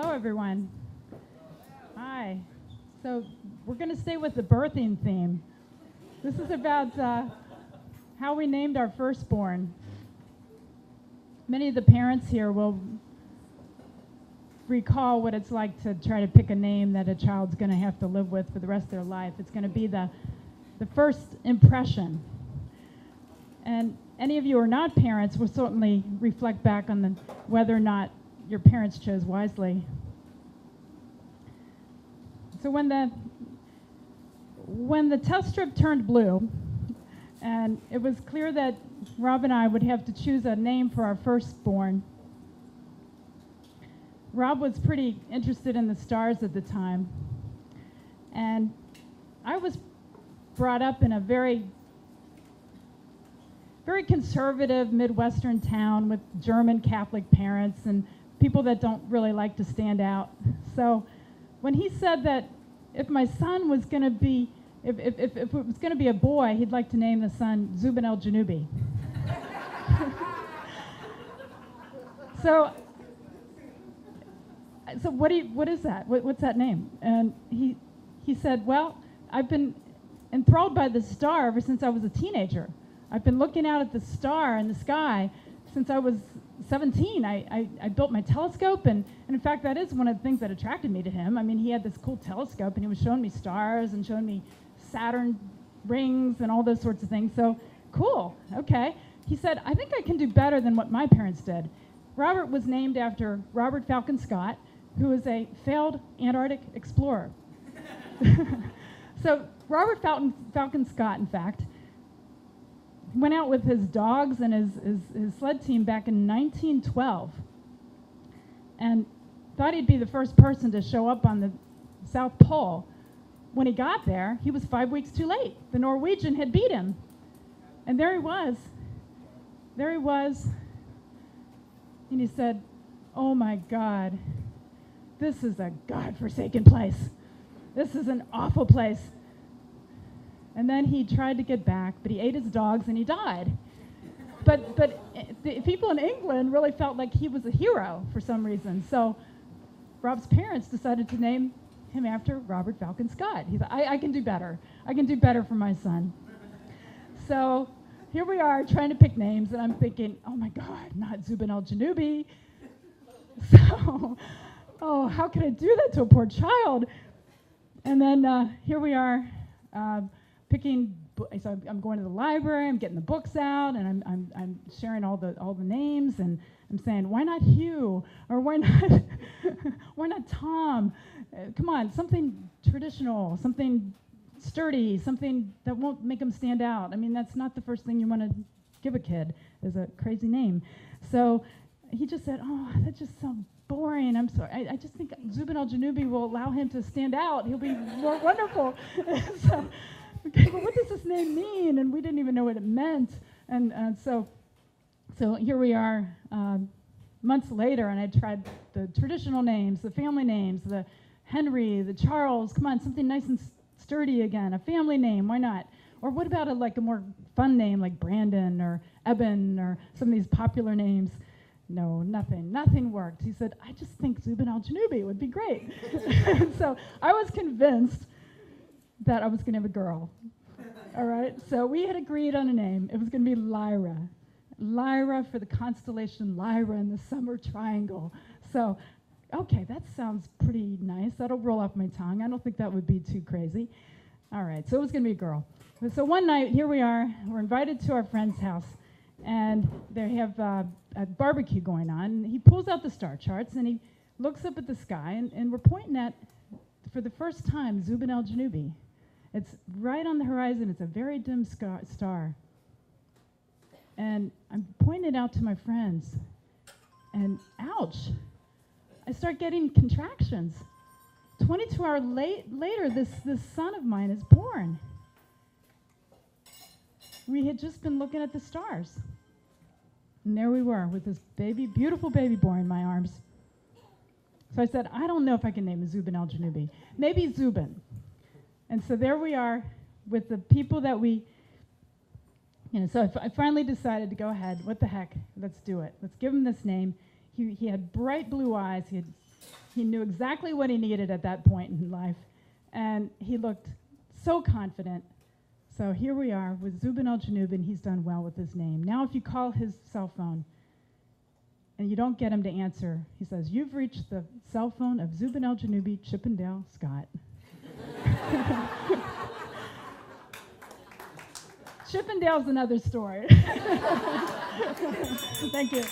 Hello, everyone. Hi. So we're going to stay with the birthing theme. This is about how we named our firstborn. Many of the parents here will recall what it's like to try to pick a name that a child's going to have to live with for the rest of their life. It's going to be the first impression. And any of you who are not parents will certainly reflect back on whether or not your parents chose wisely. So when the test strip turned blue, and it was clear that Rob and I would have to choose a name for our firstborn, Rob was pretty interested in the stars at the time, and I was brought up in a very conservative Midwestern town with German Catholic parents and people that don't really like to stand out. So when he said that if my son was going to be, if it was going to be a boy, he'd like to name the son Zubin el-Janubi. So what is that? What's that name? And he said, well, I've been enthralled by the star ever since I was a teenager. I've been looking out at the star in the sky since I was 17. I built my telescope, and in fact, that is one of the things that attracted me to him. I mean, he had this cool telescope, and he was showing me stars and showing me Saturn rings and all those sorts of things. So, cool, okay. He said, I think I can do better than what my parents did. Robert was named after Robert Falcon Scott, who was a failed Antarctic explorer. So, Robert Falcon Scott, in fact, went out with his dogs and his sled team back in 1912 and thought he'd be the first person to show up on the South Pole. When he got there, he was 5 weeks too late. The Norwegian had beat him. And there he was. And he said, oh my God, this is a godforsaken place. This is an awful place. And then he tried to get back, but he ate his dogs and he died. But the people in England really felt like he was a hero for some reason. So Rob's parents decided to name him after Robert Falcon Scott. He thought, I can do better. I can do better for my son. So here we are trying to pick names, and I'm thinking, oh my God, not Zubin el-Janubi. So, oh, how could I do that to a poor child? And then here we are. Picking, so I'm going to the library, I'm getting the books out, and I'm sharing all the names, and I'm saying, why not Hugh, or why not Tom? Come on, something traditional, something sturdy, something that won't make them stand out. I mean, that's not the first thing you want to give a kid, is a crazy name. So he just said, oh, that just sounds boring. I'm sorry. I just think Zubin el-Janubi will allow him to stand out. He'll be more wonderful. So, okay, well, what does this name mean? And we didn't even know what it meant. And so here we are months later, and I tried the traditional names, the family names, the Henry, the Charles. Come on, something nice and sturdy again, a family name, why not? Or what about a more fun name like Brandon or Eben or some of these popular names? No, nothing worked. He said, I just think Zubin el-Janubi would be great. So I was convinced that I was going to have a girl. All right? So we had agreed on a name. It was going to be Lyra. Lyra for the constellation Lyra in the Summer Triangle. So, okay, that sounds pretty nice. That'll roll off my tongue. I don't think that would be too crazy. All right, so it was going to be a girl. So one night, here we are. We're invited to our friend's house, and they have a barbecue going on. And he pulls out the star charts, and he looks up at the sky, and we're pointing at, for the first time, Zubin el-Janubi. It's right on the horizon. It's a very dim star. And I'm pointing it out to my friends. And ouch, I start getting contractions. 22 hours later, this son of mine is born. We had just been looking at the stars. And there we were with this baby, beautiful baby boy in my arms. So I said, I don't know if I can name Zubin el-Janubi. Maybe Zubin. And so there we are with the people that we, so I finally decided to go ahead. What the heck? Let's do it. Let's give him this name. He had bright blue eyes. He had He knew exactly what he needed at that point in life, and he looked so confident. So here we are with Zubin al-Janub, he's done well with his name. Now if you call his cell phone and you don't get him to answer, he says, "You've reached the cell phone of Zubin al-Janubi, Chippendale Scott." Chippendale's another story. Thank you.